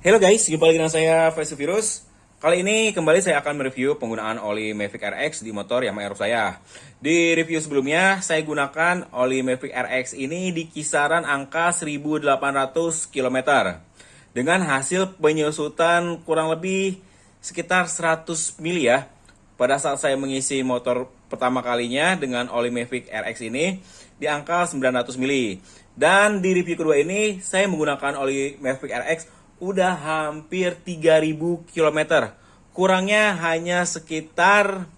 Halo guys, jumpa lagi dengan saya Faisal Virus. Kali ini kembali saya akan mereview penggunaan oli Mavic RX di motor Yamaha Aerox saya. Di review sebelumnya, saya gunakan oli Mavic RX ini di kisaran angka 1800 km. Dengan hasil penyusutan kurang lebih sekitar 100 mili ya. Pada saat saya mengisi motor pertama kalinya dengan oli Mavic RX ini di angka 900 mili. Dan di review kedua ini, saya menggunakan oli Mavic RX udah hampir 3000 km. Kurangnya hanya sekitar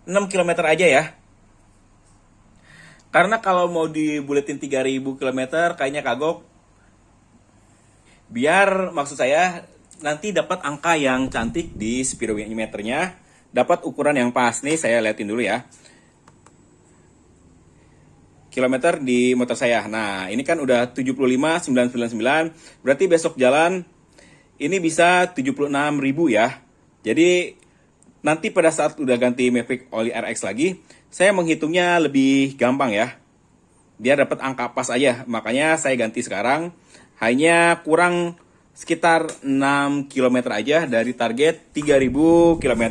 6 km aja ya. Karena kalau mau dibuletin 3000 km kayaknya kagok. Biar maksud saya nanti dapat angka yang cantik di speedometernya, dapat ukuran yang pas. Nih saya liatin dulu ya. Kilometer di motor saya. Nah, ini kan udah 75.999, berarti besok jalan ini bisa 76.000 ya. Jadi nanti pada saat udah ganti Mavic oli RX lagi, saya menghitungnya lebih gampang ya. Biar dapat angka pas aja. Makanya saya ganti sekarang, hanya kurang sekitar 6 km aja dari target 3000 km.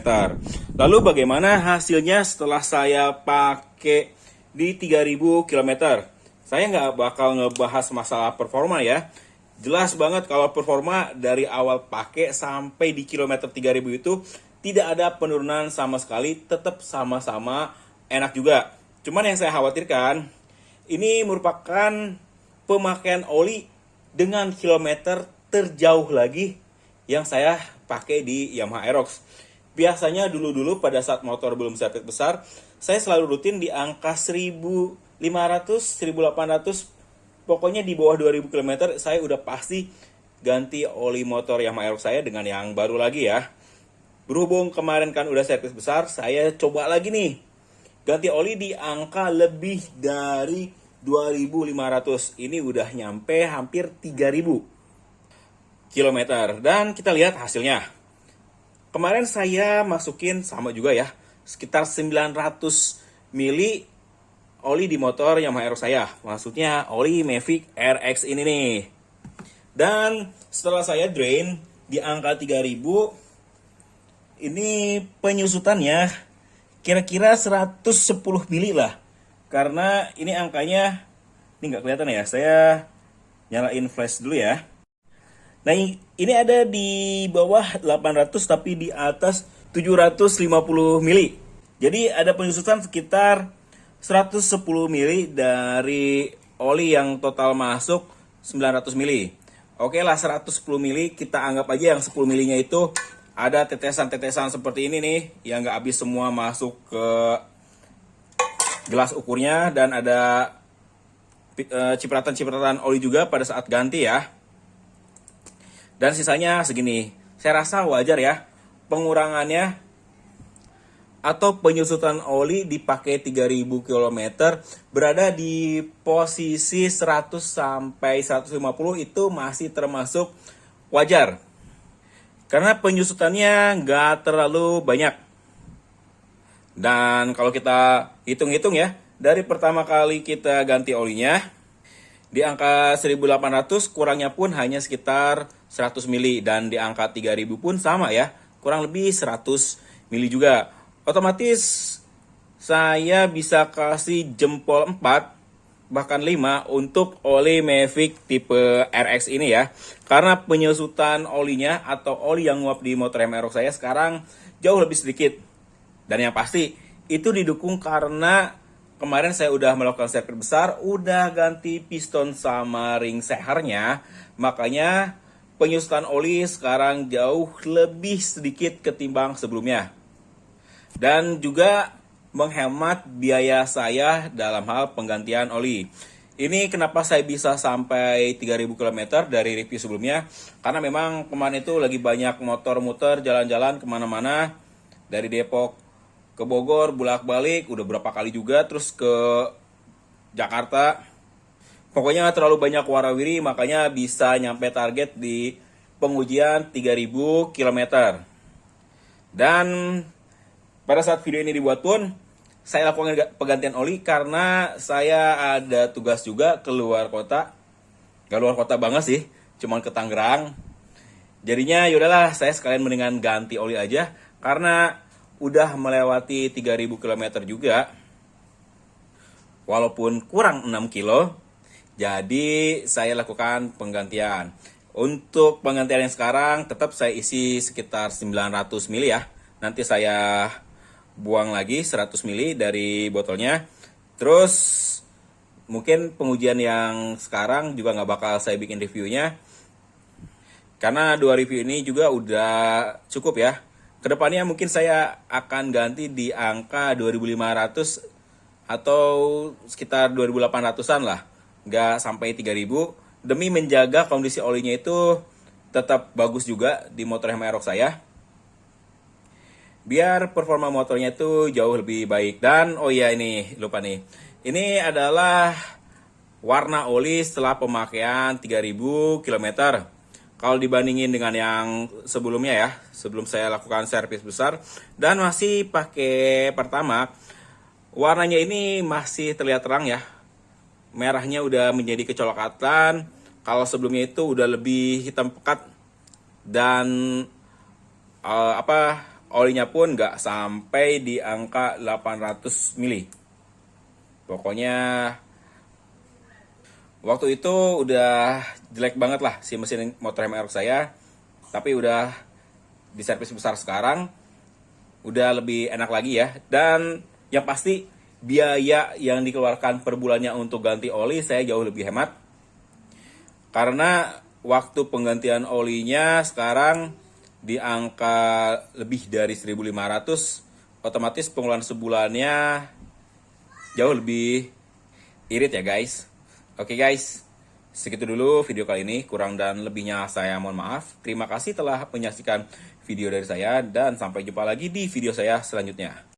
Lalu bagaimana hasilnya setelah saya pakai di 3000 km. Saya nggak bakal ngebahas masalah performa ya. Jelas banget kalau performa dari awal pakai sampai di kilometer 3000 itu tidak ada penurunan sama sekali, tetap sama-sama enak juga. Cuman yang saya khawatirkan, ini merupakan pemakaian oli dengan kilometer terjauh lagi yang saya pakai di Yamaha Aerox. Biasanya dulu-dulu pada saat motor belum sirkuit besar, saya selalu rutin di angka 1500, 1800, pokoknya di bawah 2000 km saya udah pasti ganti oli motor Yamaha Aerox saya dengan yang baru lagi ya. Berhubung kemarin kan udah sirkuit besar, saya coba lagi nih ganti oli di angka lebih dari 2500. Ini udah nyampe hampir 3000 km dan kita lihat hasilnya. Kemarin saya masukin sama juga ya, sekitar 900 mili oli di motor Yamaha Aerox saya. Maksudnya oli Mavic RX ini nih. Dan setelah saya drain di angka 3000, ini penyusutannya kira-kira 110 mili lah. Karena ini angkanya, ini nggak kelihatan ya, saya nyalain flash dulu ya. Nah, ini ada di bawah 800 tapi di atas 750 mili. Jadi ada penyusutan sekitar 110 mili dari oli yang total masuk 900 mili. Oke lah, 110 mili kita anggap aja yang 10 milinya itu ada tetesan-tetesan seperti ini nih yang nggak habis semua masuk ke gelas ukurnya, dan ada cipratan-cipratan oli juga pada saat ganti ya. Dan sisanya segini. Saya rasa wajar ya pengurangannya atau penyusutan oli dipakai 3000 km berada di posisi 100 sampai 150 itu masih termasuk wajar. Karena penyusutannya nggak terlalu banyak. Dan kalau kita hitung-hitung ya, dari pertama kali kita ganti olinya, di angka 1800 kurangnya pun hanya sekitar 100 mili. Dan di angka 3000 pun sama ya, kurang lebih 100 mili juga. Otomatis saya bisa kasih jempol 4 bahkan 5 untuk oli Mavic tipe RX ini ya. Karena penyusutan olinya atau oli yang nguap di motor Yamaha Aerox saya sekarang jauh lebih sedikit. Dan yang pasti itu didukung karena kemarin saya udah melakukan sirkuit besar, udah ganti piston sama ring sehernya, makanya penyusutan oli sekarang jauh lebih sedikit ketimbang sebelumnya. Dan juga menghemat biaya saya dalam hal penggantian oli. Ini kenapa saya bisa sampai 3000 km dari review sebelumnya, karena memang kemarin itu lagi banyak motor muter jalan-jalan kemana-mana, dari Depok ke Bogor, bolak-balik, udah berapa kali juga, terus ke Jakarta. Pokoknya terlalu banyak warawiri, makanya bisa nyampe target di pengujian 3000 km. Dan pada saat video ini dibuat pun, saya lakukan penggantian oli karena saya ada tugas juga ke luar kota. Gak luar kota banget sih, cuman ke Tangerang. Jadinya yaudahlah, saya sekalian mendingan ganti oli aja karena udah melewati 3000 km juga. Walaupun kurang 6 kilo, jadi saya lakukan penggantian. Untuk penggantian yang sekarang tetap saya isi sekitar 900 ml ya. Nanti saya buang lagi 100 ml dari botolnya. Terus mungkin pengujian yang sekarang juga nggak bakal saya bikin reviewnya. Karena 2 review ini juga udah cukup ya. Kedepannya mungkin saya akan ganti di angka 2500 atau sekitar 2800-an lah. Nggak sampai 3000. Demi menjaga kondisi olinya itu tetap bagus juga di motor Amarok saya. Biar performa motornya itu jauh lebih baik. Dan oh iya, ini lupa nih. Ini adalah warna oli setelah pemakaian 3000 km. Kalau dibandingin dengan yang sebelumnya ya, sebelum saya lakukan servis besar dan masih pakai Pertamax, warnanya ini masih terlihat terang ya. Merahnya udah menjadi kecoklatan. Kalau sebelumnya itu udah lebih hitam pekat dan olinya pun nggak sampai di angka 800 mili. Pokoknya waktu itu udah jelek banget lah si mesin motor Amarok saya. Tapi udah di servis besar sekarang udah lebih enak lagi ya. Dan yang pasti biaya yang dikeluarkan per bulannya untuk ganti oli saya jauh lebih hemat. Karena waktu penggantian olinya sekarang di angka lebih dari 1.500, otomatis pengeluaran sebulannya jauh lebih irit ya guys. Oke guys, segitu dulu video kali ini. Kurang dan lebihnya saya mohon maaf. Terima kasih telah menyaksikan video dari saya dan sampai jumpa lagi di video saya selanjutnya.